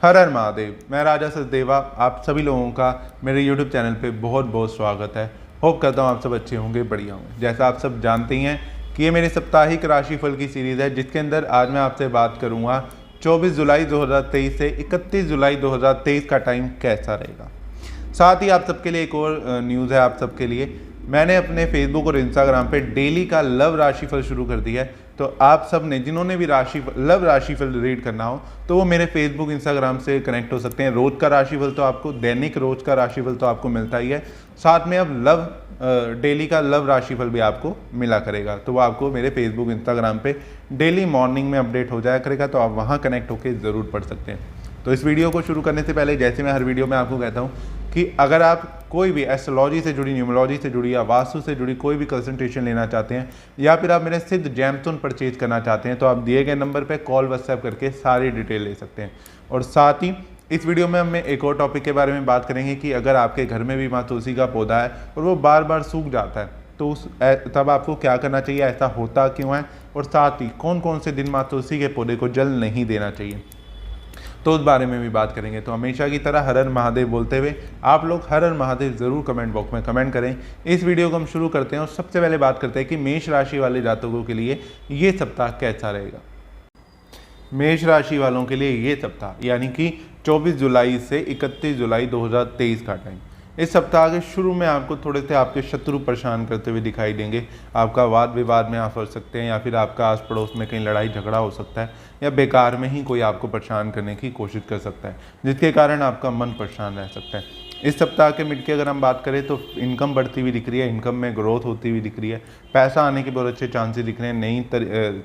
हर हर महादेव। मैं राजा सचदेवा, आप सभी लोगों का मेरे यूट्यूब चैनल पे बहुत बहुत स्वागत है। होप करता हूँ आप सब अच्छे होंगे, बढ़िया होंगे। जैसा आप सब जानते ही हैं कि ये मेरी साप्ताहिक राशिफल की सीरीज़ है, जिसके अंदर आज मैं आपसे बात करूँगा 24 जुलाई 2023 से 31 जुलाई 2023 का टाइम कैसा रहेगा। साथ ही आप सबके लिए एक और न्यूज़ है आप सबके लिए। मैंने अपने फेसबुक और इंस्टाग्राम पे डेली का लव राशिफल शुरू कर दिया है। तो आप सब ने जिन्होंने भी लव राशिफल रीड करना हो तो वो मेरे फेसबुक इंस्टाग्राम से कनेक्ट हो सकते हैं। रोज का राशिफल तो आपको, दैनिक रोज का राशिफल तो आपको मिलता ही है, साथ में अब डेली का लव राशिफल भी आपको मिला करेगा। तो वो आपको मेरे फेसबुक इंस्टाग्राम पे डेली मॉर्निंग में अपडेट हो जाया करेगा, तो आप वहाँ कनेक्ट होकर ज़रूर पढ़ सकते हैं। तो इस वीडियो को शुरू करने से पहले, जैसे मैं हर वीडियो में आपको कहता हूँ कि अगर आप कोई भी एस्ट्रोलॉजी से जुड़ी, न्यूमरोलॉजी से जुड़ी या वास्तु से जुड़ी कोई भी कंसल्टेशन लेना चाहते हैं, या फिर आप मेरे सिद्ध जेमस्टोन परचेज करना चाहते हैं, तो आप दिए गए नंबर पर कॉल व्हाट्सएप करके सारी डिटेल ले सकते हैं। और साथ ही इस वीडियो में हम एक और टॉपिक के बारे में बात करेंगे कि अगर आपके घर में भी माँ तुलसी का पौधा है और वो बार बार सूख जाता है तो तब आपको क्या करना चाहिए, ऐसा होता क्यों है, और साथ ही कौन कौन से दिन माँ तुलसी के पौधे को जल नहीं देना चाहिए, तो उस बारे में भी बात करेंगे। तो हमेशा की तरह हर हर महादेव बोलते हुए आप लोग हर हर महादेव ज़रूर कमेंट बॉक्स में कमेंट करें। इस वीडियो को हम शुरू करते हैं और सबसे पहले बात करते हैं कि मेष राशि वाले जातकों के लिए ये सप्ताह कैसा रहेगा। मेष राशि वालों के लिए ये सप्ताह यानी कि 24 जुलाई से 31 जुलाई 2023 का टाइम, इस सप्ताह के शुरू में आपको थोड़े से आपके शत्रु परेशान करते हुए दिखाई देंगे। आपका वाद विवाद में आप फंस सकते हैं, या फिर आपका आस पड़ोस में कहीं लड़ाई झगड़ा हो सकता है, या बेकार में ही कोई आपको परेशान करने की कोशिश कर सकता है, जिसके कारण आपका मन परेशान रह सकता है। इस सप्ताह के मिड की अगर हम बात करें तो इनकम बढ़ती हुई दिख रही है, इनकम में ग्रोथ होती हुई दिख रही है, पैसा आने के बहुत अच्छे चांसेस दिख रहे हैं, नई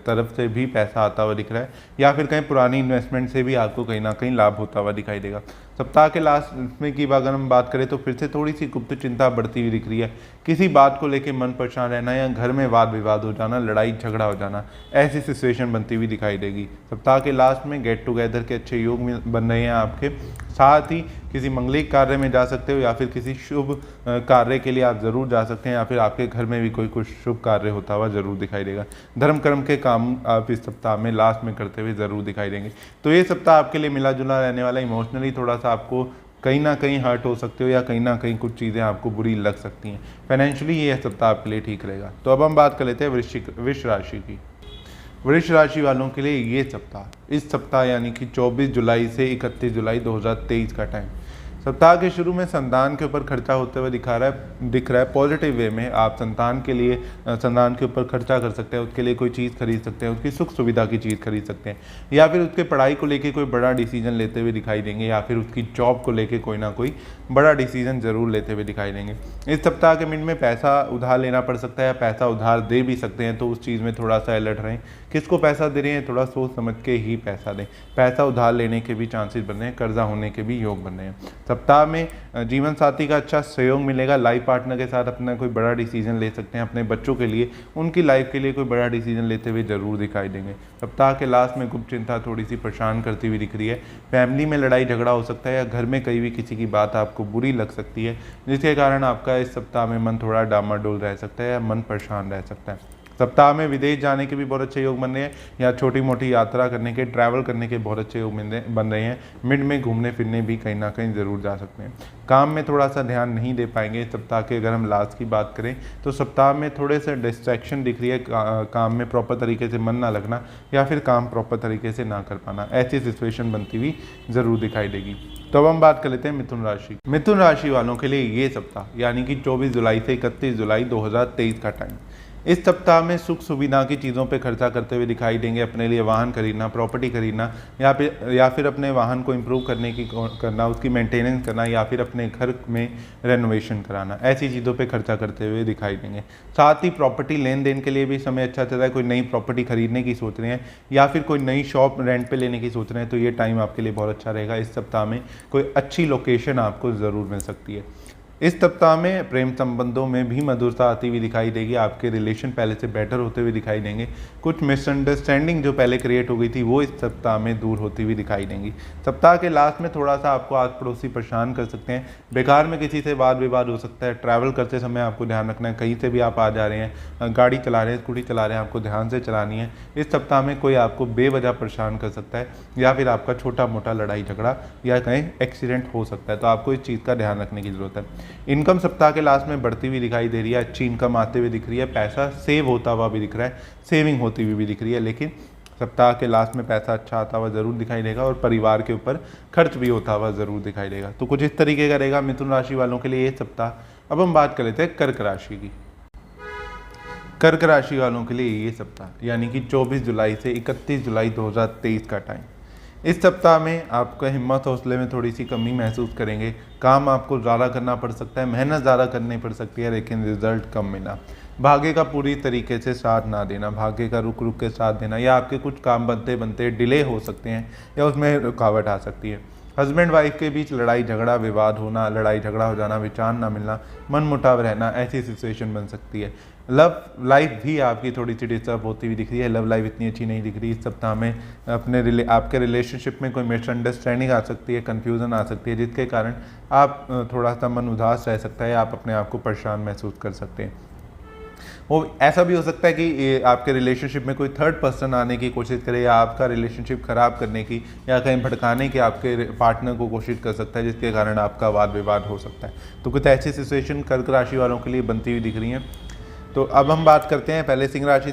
तरफ से भी पैसा आता हुआ दिख रहा है, या फिर कहीं पुरानी इन्वेस्टमेंट से भी आपको कहीं ना कहीं लाभ होता हुआ दिखाई देगा। सप्ताह के लास्ट में की अगर हम बात करें तो फिर से थोड़ी सी गुप्त चिंता बढ़ती हुई दिख रही है। किसी बात को लेकर मन परेशान रहना, या घर में वाद विवाद हो जाना, लड़ाई झगड़ा हो जाना, ऐसी सिचुएशन बनती हुई दिखाई देगी। सप्ताह के लास्ट में गेट टुगेदर के अच्छे योग बन रहे हैं आपके। साथ ही किसी मंगलिक कार्य में जा सकते हो, या फिर किसी शुभ कार्य के लिए आप ज़रूर जा सकते हैं, या फिर आपके घर में भी कोई कुछ शुभ कार्य होता हुआ ज़रूर दिखाई देगा। धर्म कर्म के काम आप इस सप्ताह में लास्ट में करते हुए ज़रूर दिखाई देंगे। तो ये सप्ताह आपके लिए मिला जुला रहने वाला। इमोशनली थोड़ा सा आपको कहीं ना कहीं हर्ट हो सकते हो, या कहीं ना कहीं कुछ चीज़ें आपको बुरी लग सकती हैं। फाइनेंशियली ये सप्ताह आपके लिए ठीक रहेगा। तो अब हम बात कर लेते हैं वृश्चिक राशि की। वृष राशि वालोों के लिए ये सप्ताह, इस सप्ताह यानी कि 24 जुलाई से 31 जुलाई 2023 का टाइम, सप्ताह के शुरू में संतान के ऊपर खर्चा होते हुए दिख रहा है पॉजिटिव वे में। आप संतान के लिए संतान के ऊपर खर्चा कर सकते हैं, उसके लिए कोई चीज़ खरीद सकते हैं, उसकी सुख सुविधा की चीज़ खरीद सकते हैं, या फिर उसके पढ़ाई को लेके कोई बड़ा डिसीजन लेते हुए दिखाई देंगे, या फिर उसकी जॉब को लेके कोई ना कोई बड़ा डिसीजन ज़रूर लेते हुए दिखाई देंगे। इस सप्ताह के मिड में पैसा उधार लेना पड़ सकता है, या पैसा उधार दे भी सकते हैं, तो उस चीज़ में थोड़ा सा अलर्ट रहें। किसको पैसा दे रहे हैं थोड़ा सोच समझ के ही पैसा दें। पैसा उधार लेने के भी चांसेस बन रहे हैं, कर्जा होने के भी योग बन रहे हैं। सप्ताह में जीवन साथी का अच्छा सहयोग मिलेगा। लाइफ पार्टनर के साथ अपना कोई बड़ा डिसीजन ले सकते हैं, अपने बच्चों के लिए, उनकी लाइफ के लिए कोई बड़ा डिसीजन लेते हुए जरूर दिखाई देंगे। सप्ताह के लास्ट में गुप्त चिंता थोड़ी सी परेशान करती हुई दिख रही है। फैमिली में लड़ाई झगड़ा हो सकता है, या घर में कहीं भी किसी की बात आपको बुरी लग सकती है, जिसके कारण आपका इस सप्ताह में मन थोड़ा डामाडोल रह सकता है, या मन परेशान रह सकता है। सप्ताह में विदेश जाने के भी बहुत अच्छे योग बन रहे हैं, या छोटी मोटी यात्रा करने के, ट्रैवल करने के बहुत अच्छे योग बन रहे हैं। मिड में घूमने फिरने भी कहीं ना कहीं ज़रूर जा सकते हैं। काम में थोड़ा सा ध्यान नहीं दे पाएंगे सप्ताह के। अगर हम लास्ट की बात करें तो सप्ताह में थोड़े से डिस्ट्रैक्शन दिख रही है, काम में प्रॉपर तरीके से मन ना लगना, या फिर काम प्रॉपर तरीके से ना कर पाना, ऐसी सिचुएशन बनती हुई ज़रूर दिखाई देगी। तो अब हम बात कर लेते हैं मिथुन राशि। मिथुन राशि वालों के लिए ये सप्ताह यानी कि 24 जुलाई से 31 जुलाई 2023 का टाइम, इस सप्ताह में सुख सुविधा की चीज़ों पे खर्चा करते हुए दिखाई देंगे। अपने लिए वाहन खरीदना, प्रॉपर्टी खरीदना, या फिर अपने वाहन को इम्प्रूव करना, उसकी मेंटेनेंस करना, या फिर अपने घर में रेनोवेशन कराना, ऐसी चीज़ों पे खर्चा करते हुए दिखाई देंगे। साथ ही प्रॉपर्टी लेन देन के लिए भी समय अच्छा चल रहा है। कोई नई प्रॉपर्टी खरीदने की सोच रहे हैं, या फिर कोई नई शॉप रेंट पे लेने की सोच रहे हैं, तो ये टाइम आपके लिए बहुत अच्छा रहेगा। इस सप्ताह में कोई अच्छी लोकेशन आपको ज़रूर मिल सकती है। इस सप्ताह में प्रेम संबंधों में भी मधुरता आती हुई दिखाई देगी। आपके रिलेशन पहले से बेटर होते हुए दिखाई देंगे। कुछ मिसअंडरस्टैंडिंग जो पहले क्रिएट हो गई थी वो इस सप्ताह में दूर होती हुई दिखाई देंगी। सप्ताह के लास्ट में थोड़ा सा आपको आस पड़ोसी परेशान कर सकते हैं। बेकार में किसी से वाद विवाद हो सकता है। ट्रैवल करते समय आपको ध्यान रखना है, कहीं से भी आप आ जा रहे हैं, गाड़ी चला रहे हैं, स्कूटी चला रहे हैं, आपको ध्यान से चलानी है। इस सप्ताह में कोई आपको बेवजह परेशान कर सकता है या फिर आपका छोटा मोटा लड़ाई झगड़ा या कहीं एक्सीडेंट हो सकता है, तो आपको इस चीज़ का ध्यान रखने की जरूरत है। इनकम सप्ताह के लास्ट में बढ़ती हुई दिखाई दे रही है। अच्छी इनकम आते हुए दिख रही है। पैसा सेव होता हुआ भी दिख रहा है, सेविंग होती हुई भी दिख रही है। लेकिन सप्ताह के लास्ट में पैसा अच्छा आता हुआ जरूर दिखाई देगा और परिवार के ऊपर खर्च भी होता हुआ जरूर दिखाई देगा। तो कुछ इस तरीके का रहेगा मिथुन राशि वालों के लिए ये सप्ताह। अब हम बात कर लेते हैं कर्क राशि की। कर्क राशि वालों के लिए ये सप्ताह यानी कि 24 जुलाई से 31 जुलाई 2023 का टाइम। इस सप्ताह में आपका हिम्मत हौसले में थोड़ी सी कमी महसूस करेंगे। काम आपको ज़्यादा करना पड़ सकता है, मेहनत ज़्यादा करनी पड़ सकती है, लेकिन रिजल्ट कम मिलना। भाग्य का पूरी तरीके से साथ ना देना, भाग्य का रुक रुक के साथ देना, या आपके कुछ काम बनते बनते डिले हो सकते हैं या उसमें रुकावट आ सकती है। हस्बैंड वाइफ के बीच लड़ाई झगड़ा विवाद होना, लड़ाई झगड़ा हो जाना, विचार ना मिलना, मन मुटाव रहना, ऐसी सिचुएशन बन सकती है। लव लाइफ भी आपकी थोड़ी सी डिस्टर्ब होती हुई दिख रही है। लव लाइफ इतनी अच्छी नहीं दिख रही इस सप्ताह में। आपके रिलेशनशिप में कोई मिसअंडरस्टैंडिंग आ सकती है, कन्फ्यूज़न आ सकती है, जिसके कारण आप थोड़ा सा मन उदास रह सकता है, आप अपने आप को परेशान महसूस कर सकते हैं। वो ऐसा भी हो सकता है कि आपके रिलेशनशिप में कोई थर्ड पर्सन आने की कोशिश करे या आपका रिलेशनशिप खराब करने की या कहीं भटकाने की आपके पार्टनर को कोशिश कर सकता है, जिसके कारण आपका वाद विवाद हो सकता है। तो कुछ ऐसी सिचुएशन कर्क राशि वालों के लिए बनती हुई दिख रही हैं। तो अब हम बात करते हैं पहले सिंह राशि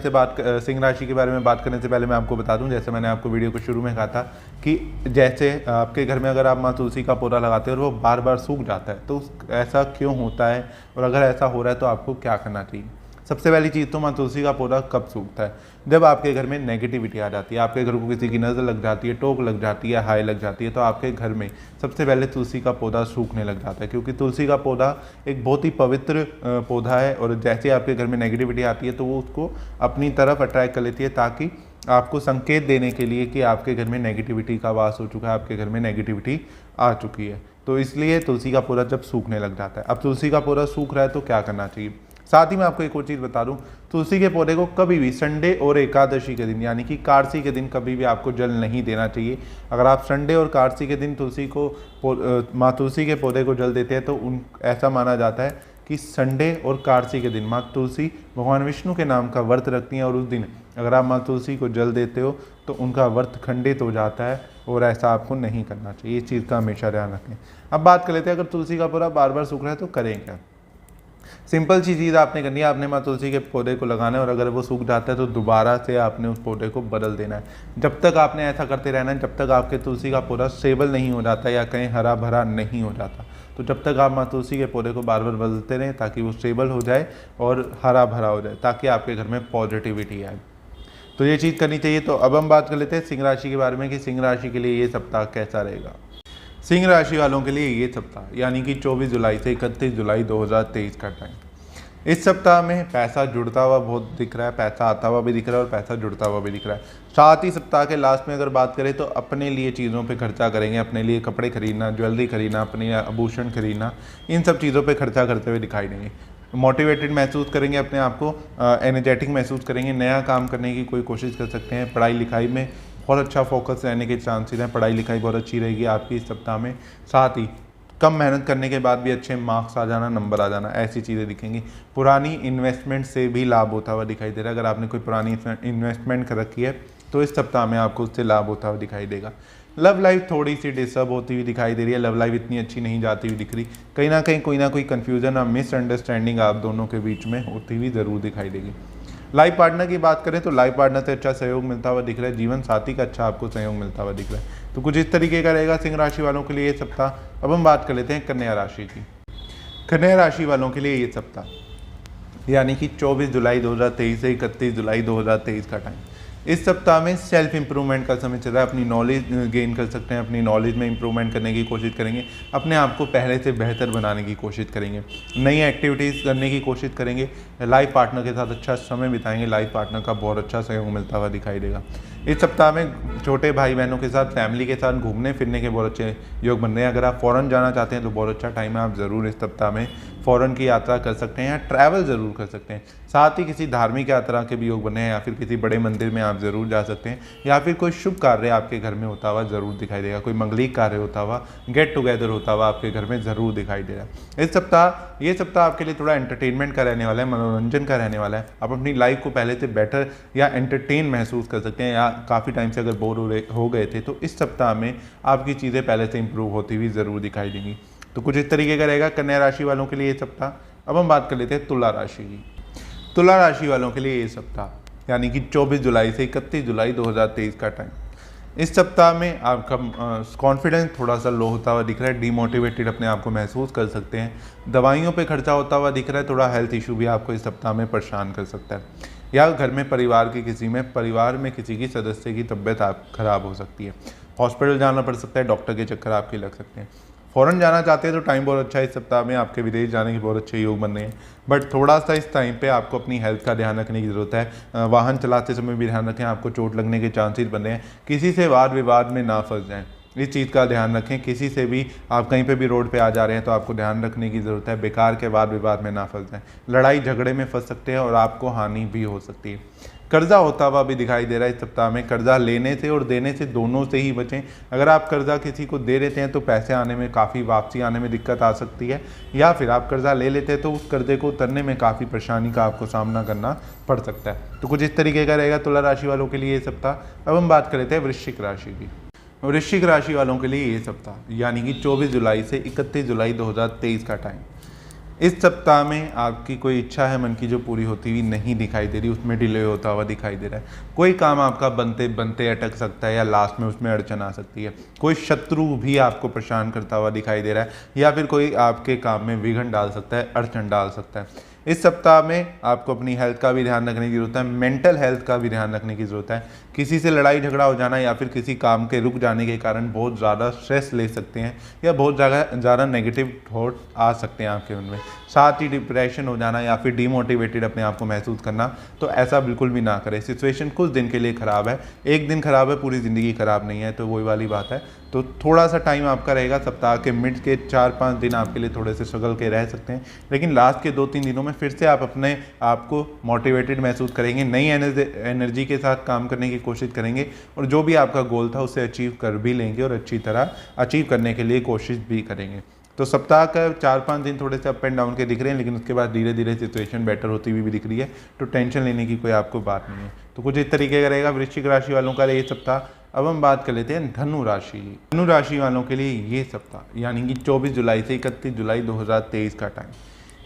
के बारे में बात करने से पहले मैं आपको बता दूं, जैसे मैंने आपको वीडियो को शुरू में कहा था कि जैसे आपके घर में अगर आप माँ तुलसी का पौधा लगाते हो और वो बार बार सूख जाता है, तो ऐसा क्यों होता है और अगर ऐसा हो रहा है तो आपको क्या करना चाहिए। सबसे पहली चीज़ तो माँ तुलसी का पौधा कब सूखता है, जब आपके घर में नेगेटिविटी आ जाती है, आपके घर को किसी की नज़र लग जाती है, टोक लग जाती है, हाय लग जाती है, तो आपके घर में सबसे पहले तुलसी का पौधा सूखने लग जाता है। क्योंकि तुलसी का पौधा एक बहुत ही पवित्र पौधा है और जैसे आपके घर में नेगेटिविटी आती है तो वो उसको अपनी तरफ अट्रैक्ट कर लेती है, ताकि आपको संकेत देने के लिए कि आपके घर में नेगेटिविटी का वास हो चुका है, आपके घर में नेगेटिविटी आ चुकी है। तो इसलिए तुलसी का पौधा जब सूखने लग जाता है। अब तुलसी का पौधा सूख रहा है तो क्या करना चाहिए। साथ ही मैं आपको एक और चीज़ बता दूं, तुलसी के पौधे को कभी भी संडे और एकादशी के दिन यानी कि कारसी के दिन कभी भी आपको जल नहीं देना चाहिए। अगर आप संडे और कारसी के दिन माँ तुलसी के पौधे को जल देते हैं तो ऐसा माना जाता है कि संडे और कारसी के दिन माँ तुलसी भगवान विष्णु के नाम का व्रत रखती हैं और उस दिन अगर आप माँ तुलसी को जल देते हो तो उनका व्रत खंडित हो जाता है और ऐसा आपको नहीं करना चाहिए। इस चीज़ का हमेशा ध्यान रखें। अब बात कर लेते हैं, अगर तुलसी का पौधा बार बार सूख रहा है तो करें क्या। सिंपल सी चीज़ आपने करनी है, आपने माँ तुलसी के पौधे को लगाना है और अगर वो सूख जाता है तो दोबारा से आपने उस पौधे को बदल देना है। जब तक आपने ऐसा करते रहना है जब तक आपके तुलसी का पौधा स्टेबल नहीं हो जाता या कहीं हरा भरा नहीं हो जाता। तो जब तक आप माँ तुलसी के पौधे को बार बार बदलते रहें ताकि वो स्टेबल हो जाए और हरा भरा हो जाए, ताकि आपके घर में पॉजिटिविटी आए। तो ये चीज़ करनी चाहिए। तो अब हम बात कर लेते हैं सिंह राशि के बारे में कि सिंह राशि के लिए ये सप्ताह कैसा रहेगा। सिंह राशि वालों के लिए ये सप्ताह यानी कि 24 जुलाई से 31 जुलाई 2023 का टाइम। इस सप्ताह में पैसा जुड़ता हुआ बहुत दिख रहा है, पैसा आता हुआ भी दिख रहा है और पैसा जुड़ता हुआ भी दिख रहा है। साथ ही सप्ताह के लास्ट में अगर बात करें तो अपने लिए चीज़ों पे खर्चा करेंगे, अपने लिए कपड़े खरीदना, ज्वेलरी खरीदना, अपने आभूषण खरीदना, इन सब चीज़ों पे खर्चा करते हुए दिखाई देंगे। मोटिवेटेड महसूस करेंगे, अपने आप को एनर्जेटिक महसूस करेंगे, नया काम करने की कोई कोशिश कर सकते हैं। पढ़ाई लिखाई में बहुत अच्छा फोकस रहने के चांसेस हैं, पढ़ाई लिखाई बहुत अच्छी रहेगी आपकी इस सप्ताह में। साथ ही कम मेहनत करने के बाद भी अच्छे मार्क्स आ जाना, नंबर आ जाना, ऐसी चीज़ें दिखेंगी। पुरानी इन्वेस्टमेंट से भी लाभ होता हुआ दिखाई दे रहा है। अगर आपने कोई पुरानी इन्वेस्टमेंट कर रखी है तो इस सप्ताह में आपको उससे लाभ होता हुआ दिखाई देगा। लव लाइफ थोड़ी सी डिस्टर्ब होती हुई दिखाई दे रही है, लव लाइफ इतनी अच्छी नहीं जाती हुई दिख रही। कहीं ना कहीं कोई ना कोई कन्फ्यूजन और मिसअंडरस्टैंडिंग आप दोनों के बीच में होती हुई ज़रूर दिखाई देगी। लाइफ पार्टनर की बात करें तो लाइफ पार्टनर से अच्छा सहयोग मिलता हुआ दिख रहा है, जीवन साथी का अच्छा आपको सहयोग मिलता हुआ दिख रहा है। तो कुछ इस तरीके का रहेगा सिंह राशि वालों के लिए ये सप्ताह। अब हम बात कर लेते हैं कन्या राशि की। कन्या राशि वालों के लिए ये सप्ताह यानी कि 24 जुलाई 2023 से 31 जुलाई 2023 का टाइम। इस सप्ताह में सेल्फ इंप्रूवमेंट का समय चल रहा है। अपनी नॉलेज गेन कर सकते हैं, अपनी नॉलेज में इंप्रूवमेंट करने की कोशिश करेंगे, अपने आप को पहले से बेहतर बनाने की कोशिश करेंगे, नई एक्टिविटीज़ करने की कोशिश करेंगे, लाइफ पार्टनर के साथ अच्छा समय बिताएंगे, लाइफ पार्टनर का बहुत अच्छा सहयोग मिलता हुआ दिखाई देगा। इस सप्ताह में छोटे भाई बहनों के साथ, फैमिली के साथ घूमने फिरने के बहुत अच्छे योग बन रहे हैं। अगर आप फ़ॉरेन जाना चाहते हैं तो बहुत अच्छा टाइम है, आप ज़रूर इस सप्ताह में फ़ॉरेन की यात्रा कर सकते हैं या ट्रैवल ज़रूर कर सकते हैं। साथ ही किसी धार्मिक यात्रा के भी योग बने हैं या फिर किसी बड़े मंदिर में आप ज़रूर जा सकते हैं, या फिर कोई शुभ कार्य आपके घर में होता हुआ ज़रूर दिखाई देगा, कोई मंगलिक कार्य होता हुआ, गेट टुगेदर होता हुआ आपके घर में ज़रूर दिखाई दे रहा है। ये सप्ताह आपके लिए थोड़ा एंटरटेनमेंट का रहने वाला है, मनोरंजन का रहने वाला है। आप अपनी लाइफ को पहले से बेटर या एंटरटेन महसूस कर सकते हैं, या काफ़ी टाइम से अगर बोर हो गए थे तो इस सप्ताह में आपकी चीज़ें पहले से इंप्रूव होती हुई ज़रूर दिखाई देंगी। तो कुछ इस तरीके का रहेगा कन्या राशि वालों के लिए ये सप्ताह। अब हम बात कर लेते हैं तुला राशि की। तुला राशि वालों के लिए ये सप्ताह यानी कि 24 जुलाई से 31 जुलाई 2023 का टाइम। इस सप्ताह में आपका कॉन्फिडेंस थोड़ा सा लो होता हुआ दिख रहा है, डीमोटिवेटेड अपने आप को महसूस कर सकते हैं, दवाइयों पे खर्चा होता हुआ दिख रहा है, थोड़ा हेल्थ इशू भी आपको इस सप्ताह में परेशान कर सकता है, या घर में परिवार में किसी की सदस्य की तबीयत आप खराब हो सकती है, हॉस्पिटल जाना पड़ सकता है, डॉक्टर के चक्कर आपके लग सकते हैं। फ़ॉरेन जाना चाहते हैं तो टाइम बहुत अच्छा है, इस सप्ताह में आपके विदेश जाने के बहुत अच्छे योग बन रहे हैं, बट थोड़ा सा इस टाइम पे आपको अपनी हेल्थ का ध्यान रखने की ज़रूरत है। वाहन चलाते समय भी ध्यान रखें, आपको चोट लगने के चांसेस बन रहे हैं, किसी से वाद विवाद में ना फंस जाएं, इस चीज़ का ध्यान रखें। किसी से भी आप कहीं पे भी रोड पे आ जा रहे हैं तो आपको ध्यान रखने की ज़रूरत है, बेकार के वाद विवाद में ना फंस जाएं, लड़ाई झगड़े में फंस सकते हैं और आपको हानि भी हो सकती है। कर्जा होता हुआ भी दिखाई दे रहा है इस सप्ताह में, कर्जा लेने से और देने से दोनों से ही बचें। अगर आप कर्जा किसी को दे देते हैं तो पैसे आने में काफ़ी, वापसी आने में दिक्कत आ सकती है, या फिर आप कर्जा ले लेते हैं तो उस कर्जे को उतरने में काफ़ी परेशानी का आपको सामना करना पड़ सकता है। तो कुछ इस तरीके का रहेगा तुला राशि वालों के लिए ये सप्ताह। अब हम बात कर लेते हैं वृश्चिक राशि की। वृश्चिक राशि वालों के लिए ये सप्ताह यानी कि 24 जुलाई से 31 जुलाई 2023 का टाइम। इस सप्ताह में आपकी कोई इच्छा है मन की जो पूरी होती हुई नहीं दिखाई दे रही, उसमें डिले होता हुआ दिखाई दे रहा है। कोई काम आपका बनते बनते अटक सकता है या लास्ट में उसमें अड़चन आ सकती है। कोई शत्रु भी आपको परेशान करता हुआ दिखाई दे रहा है, या फिर कोई आपके काम में विघ्न डाल सकता है, अड़चन डाल सकता है। इस सप्ताह में आपको अपनी हेल्थ का भी ध्यान रखने की ज़रूरत है, मेंटल हेल्थ का भी ध्यान रखने की ज़रूरत है। किसी से लड़ाई झगड़ा हो जाना या फिर किसी काम के रुक जाने के कारण बहुत ज़्यादा स्ट्रेस ले सकते हैं, या बहुत ज़्यादा नेगेटिव थॉट आ सकते हैं आपके मन में। साथ ही डिप्रेशन हो जाना या फिर डीमोटिवेटेड अपने आप को महसूस करना, तो ऐसा बिल्कुल भी ना करें। सिचुएशन कुछ दिन के लिए ख़राब है, एक दिन ख़राब है, पूरी ज़िंदगी ख़राब नहीं है, तो वही वाली बात है। तो थोड़ा सा टाइम आपका रहेगा, सप्ताह के मिड के 4-5 दिन आपके लिए थोड़े से स्ट्रगल के रह सकते हैं, लेकिन लास्ट के 2-3 दिनों में फिर से आप अपने आप को मोटिवेटेड महसूस करेंगे, नई एनर्जी के साथ काम करने की कोशिश करेंगे, और जो भी आपका गोल था उसे अचीव कर भी लेंगे और अच्छी तरह अचीव करने के लिए कोशिश भी करेंगे। तो सप्ताह का 4-5 दिन थोड़े से अप एंड डाउन के दिख रहे हैं, लेकिन उसके बाद धीरे धीरे सिचुएशन बेटर होती हुई भी दिख रही है, तो टेंशन लेने की कोई आपको बात नहीं है। तो कुछ इस तरीके का रहेगा वृश्चिक राशि वालों का ये सप्ताह। अब हम बात कर लेते हैं धनु राशि। धनु राशि वालों के लिए ये सप्ताह यानी कि 24 जुलाई से 31 जुलाई 2023 का टाइम।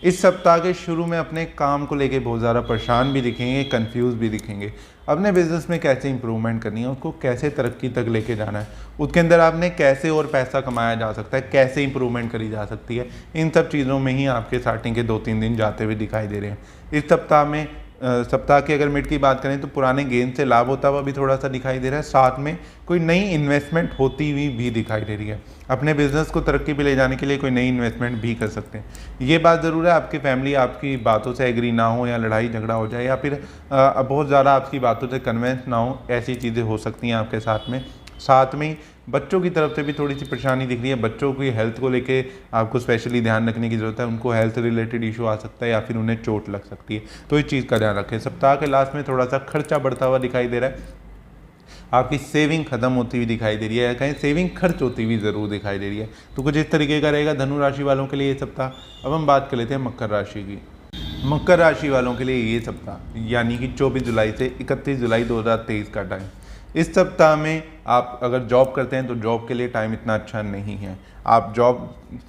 इस सप्ताह के शुरू में अपने काम को लेके बहुत ज़्यादा परेशान भी दिखेंगे, कंफ्यूज भी दिखेंगे। अपने बिजनेस में कैसे इंप्रूवमेंट करनी है, उसको कैसे तरक्की तक लेके जाना है, उसके अंदर आपने कैसे और पैसा कमाया जा सकता है, कैसे इंप्रूवमेंट करी जा सकती है, इन सब चीज़ों में ही आपके स्टार्टिंग के 2-3 दिन जाते हुए दिखाई दे रहे हैं। इस सप्ताह में सप्ताह की अगर मिड की बात करें तो पुराने गेन से लाभ होता हुआ भी थोड़ा सा दिखाई दे रहा है, साथ में कोई नई इन्वेस्टमेंट होती हुई भी दिखाई दे रही है। अपने बिजनेस को तरक्की पे ले जाने के लिए कोई नई इन्वेस्टमेंट भी कर सकते हैं। ये बात ज़रूर है आपकी फैमिली आपकी बातों से एग्री ना हो, या लड़ाई झगड़ा हो जाए, या फिर बहुत ज़्यादा आपकी बातों से कन्वेंस ना हो, ऐसी चीज़ें हो सकती हैं आपके साथ में। साथ में बच्चों की तरफ से भी थोड़ी सी परेशानी दिख रही है, बच्चों की हेल्थ को लेके आपको स्पेशली ध्यान रखने की ज़रूरत है। उनको हेल्थ रिलेटेड इशू आ सकता है या फिर उन्हें चोट लग सकती है, तो इस चीज़ का ध्यान रखें। सप्ताह के लास्ट में थोड़ा सा खर्चा बढ़ता हुआ दिखाई दे रहा है, आपकी सेविंग खत्म होती हुई दिखाई दे रही है, या कहीं सेविंग खर्च होती हुई ज़रूर दिखाई दे रही है। तो कुछ इस तरीके का रहेगा धनु राशि वालों के लिए ये सप्ताह। अब हम बात कर लेते हैं मकर राशि की। मकर राशि वालों के लिए ये सप्ताह यानी कि 24 जुलाई से 31 जुलाई 2023 का टाइम। इस सप्ताह में आप अगर जॉब करते हैं तो जॉब के लिए टाइम इतना अच्छा नहीं है। आप जॉब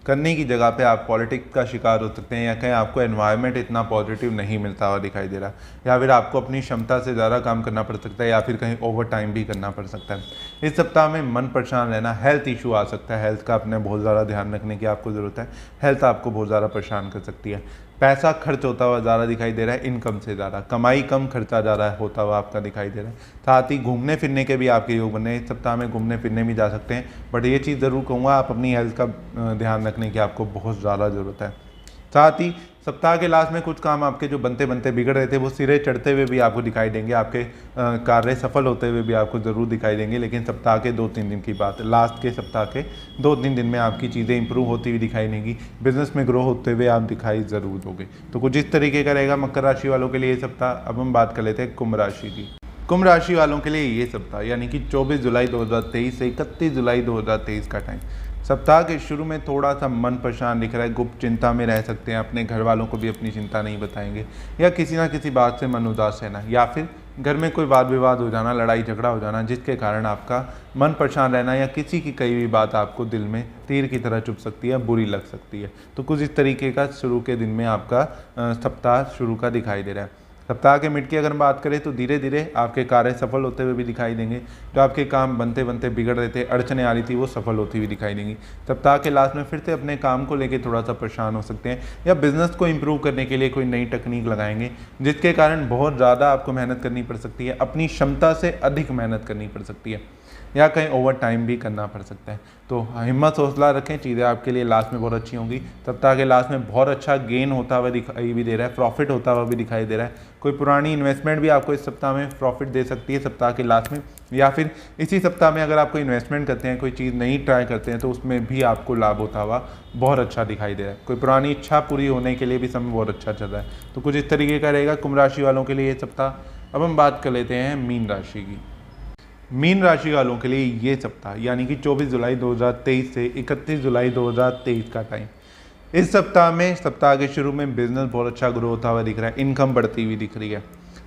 करने की जगह पे आप पॉलिटिक्स का शिकार हो सकते हैं, या कहीं आपको एनवायरनमेंट इतना पॉजिटिव नहीं मिलता हुआ दिखाई दे रहा, या फिर आपको अपनी क्षमता से ज़्यादा काम करना पड़ सकता है, या फिर कहीं ओवर टाइम भी करना पड़ सकता है। इस सप्ताह में मन परेशान रहना, हेल्थ इशू आ सकता है, हेल्थ का अपने बहुत ज़्यादा ध्यान रखने की आपको ज़रूरत है। हेल्थ आपको बहुत ज़्यादा परेशान कर सकती है। पैसा खर्च होता हुआ ज़्यादा दिखाई दे रहा है, इनकम से ज़्यादा, कमाई कम खर्चा ज़्यादा होता हुआ आपका दिखाई दे रहा है। साथ ही घूमने फिरने के भी आपके योग बने, इस सप्ताह में घूमने फिरने भी जा सकते हैं, बट ये चीज़ ज़रूर कहूँगा आप अपनी हेल्थ का ध्यान रखने की आपको बहुत ज़्यादा ज़रूरत है। साथ ही सप्ताह के लास्ट में कुछ काम आपके जो बनते बनते बिगड़ रहे थे वो सिरे चढ़ते हुए भी आपको दिखाई देंगे, आपके कार्य सफल होते हुए भी आपको ज़रूर दिखाई देंगे। लेकिन सप्ताह के 2-3 दिन की बात है, लास्ट के सप्ताह के 2-3 दिन में आपकी चीज़ें इंप्रूव होती हुई दिखाई देंगी, बिजनेस में ग्रो होते हुए आप दिखाई ज़रूर दोगे। तो कुछ इस तरीके का रहेगा मकर राशि वालों के लिए ये सप्ताह। अब हम बात कर लेते हैं कुंभ राशि की। कुंभ राशि वालों के लिए ये सप्ताह यानी कि 24 जुलाई 2023 से 31 जुलाई 2023 का टाइम। सप्ताह के शुरू में थोड़ा सा मन परेशान दिख रहा है, गुप्त चिंता में रह सकते हैं, अपने घर वालों को भी अपनी चिंता नहीं बताएंगे, या किसी ना किसी बात से मन उदास रहना, या फिर घर में कोई वाद विवाद हो जाना, लड़ाई झगड़ा हो जाना, जिसके कारण आपका मन परेशान रहना, या किसी की कही हुई बात आपको दिल में तीर की तरह चुभ सकती है, बुरी लग सकती है। तो कुछ इस तरीके का शुरू के दिन में आपका सप्ताह शुरू का दिखाई दे रहा है। सप्ताह के मिड की अगर हम बात करें तो धीरे धीरे आपके कार्य सफल होते हुए भी दिखाई देंगे। जो आपके काम बनते बनते बिगड़ रहे थे, अड़चने आ रही थी, वो सफल होती हुई दिखाई देंगी। सप्ताह के लास्ट में फिर से अपने काम को लेकर थोड़ा सा परेशान हो सकते हैं, या बिजनेस को इंप्रूव करने के लिए कोई नई टेक्निक लगाएंगे, जिसके कारण बहुत ज़्यादा आपको मेहनत करनी पड़ सकती है, अपनी क्षमता से अधिक मेहनत करनी पड़ सकती है, या कहीं ओवर टाइम भी करना पड़ सकता है। तो हिम्मत हौसला रखें, चीज़ें आपके लिए लास्ट में बहुत अच्छी होंगी। सप्ताह के लास्ट में बहुत अच्छा गेन होता हुआ दिखाई भी दे रहा है, प्रॉफिट होता हुआ भी दिखाई दे रहा है। कोई पुरानी इन्वेस्टमेंट भी आपको इस सप्ताह में प्रॉफिट दे सकती है सप्ताह के लास्ट में, या फिर इसी सप्ताह में अगर आप कोई इन्वेस्टमेंट करते हैं, कोई चीज़ नई ट्राई करते हैं, तो उसमें भी आपको लाभ होता हुआ बहुत अच्छा दिखाई दे रहा है। कोई पुरानी इच्छा पूरी होने के लिए भी समय बहुत अच्छा चल रहा है। तो कुछ इस तरीके का रहेगा कुंभ राशि वालों के लिए ये सप्ताह। अब हम बात कर लेते हैं मीन राशि की। मीन राशि वालों के लिए ये सप्ताह यानी कि 24 जुलाई 2023 से 31 जुलाई 2023 का टाइम। इस सप्ताह में सप्ताह के शुरू में बिजनेस बहुत अच्छा ग्रो होता हुआ दिख रहा है, इनकम बढ़ती हुई दिख रही है,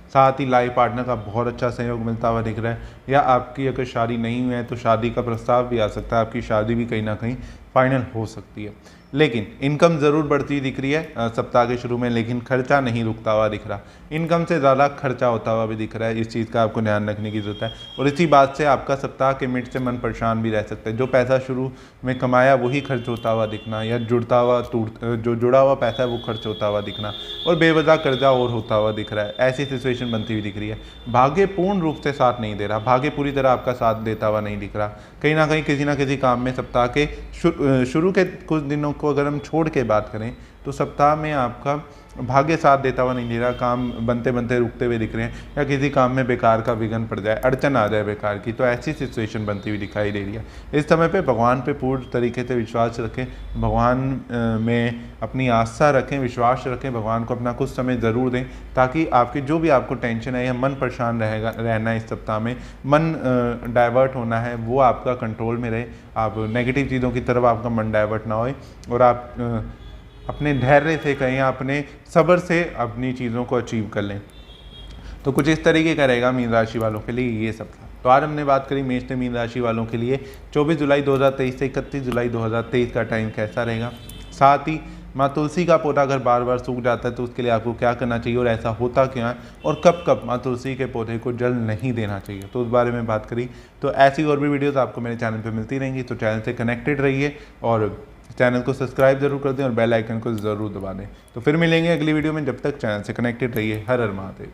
साथ ही लाइफ पार्टनर का बहुत अच्छा सहयोग मिलता हुआ दिख रहा है, या आपकी अगर शादी नहीं हुई है तो शादी का प्रस्ताव भी आ सकता है, आपकी शादी भी कहीं ना कहीं फाइनल हो सकती है। लेकिन इनकम ज़रूर बढ़ती दिख रही है सप्ताह के शुरू में, लेकिन खर्चा नहीं रुकता हुआ दिख रहा, इनकम से ज़्यादा खर्चा होता हुआ भी दिख रहा है। इस चीज़ का आपको ध्यान रखने की ज़रूरत है, और इसी बात से आपका सप्ताह के मिड से मन परेशान भी रह सकता है। जो पैसा शुरू में कमाया वही खर्च होता हुआ दिखना, या जो जुड़ा हुआ पैसा है वो खर्च होता हुआ दिखना, और बेवजह कर्जा और होता हुआ दिख रहा है। ऐसी सिचुएशन बनती हुई दिख रही है। भाग्य पूर्ण रूप से साथ नहीं दे रहा, भाग्य पूरी तरह आपका साथ देता हुआ नहीं दिख रहा। कहीं ना कहीं किसी ना किसी काम में सप्ताह के शुरू के कुछ दिनों को अगर हम छोड़ के बात करें तो सप्ताह में आपका भाग्य साथ देता हुआ नहीं दे रहा, काम बनते बनते रुकते हुए दिख रहे हैं, या किसी काम में बेकार का विघ्न पड़ जाए, अड़चन आ जाए बेकार की। तो ऐसी सिचुएशन बनती हुई दिखाई दे रही है। इस समय पे भगवान पे पूर्ण तरीके से विश्वास रखें, भगवान में अपनी आस्था रखें, विश्वास रखें, भगवान को अपना कुछ समय ज़रूर दें, ताकि आपकी जो भी आपको टेंशन है या मन परेशान रहना है इस सप्ताह में, मन डाइवर्ट होना है, वो आपका कंट्रोल में रहे। आप नेगेटिव चीज़ों की तरफ आपका मन डाइवर्ट ना होए, और आप अपने धैर्य से कहें, अपने सब्र से अपनी चीज़ों को अचीव कर लें। तो कुछ इस तरीके का रहेगा मीन राशि वालों के लिए ये सप्ताह। तो आज हमने बात करी मेष से मीन राशि वालों के लिए 24 जुलाई 2023 से 31 जुलाई 2023 का टाइम कैसा रहेगा। साथ ही माँ तुलसी का पौधा अगर बार बार सूख जाता है तो उसके लिए आपको क्या करना चाहिए, और ऐसा होता क्या है, और कब कब माँ तुलसी के पौधे को जल नहीं देना चाहिए, तो उस बारे में बात करी। तो ऐसी और भी वीडियोस आपको मेरे चैनल पे मिलती रहेंगी, तो चैनल से कनेक्टेड रहिए, और चैनल को सब्सक्राइब जरूर कर दें, और बेल आइकन को ज़रूर दबा दें। तो फिर मिलेंगे अगली वीडियो में, जब तक चैनल से कनेक्टेड रहिए। हर हर महादेव।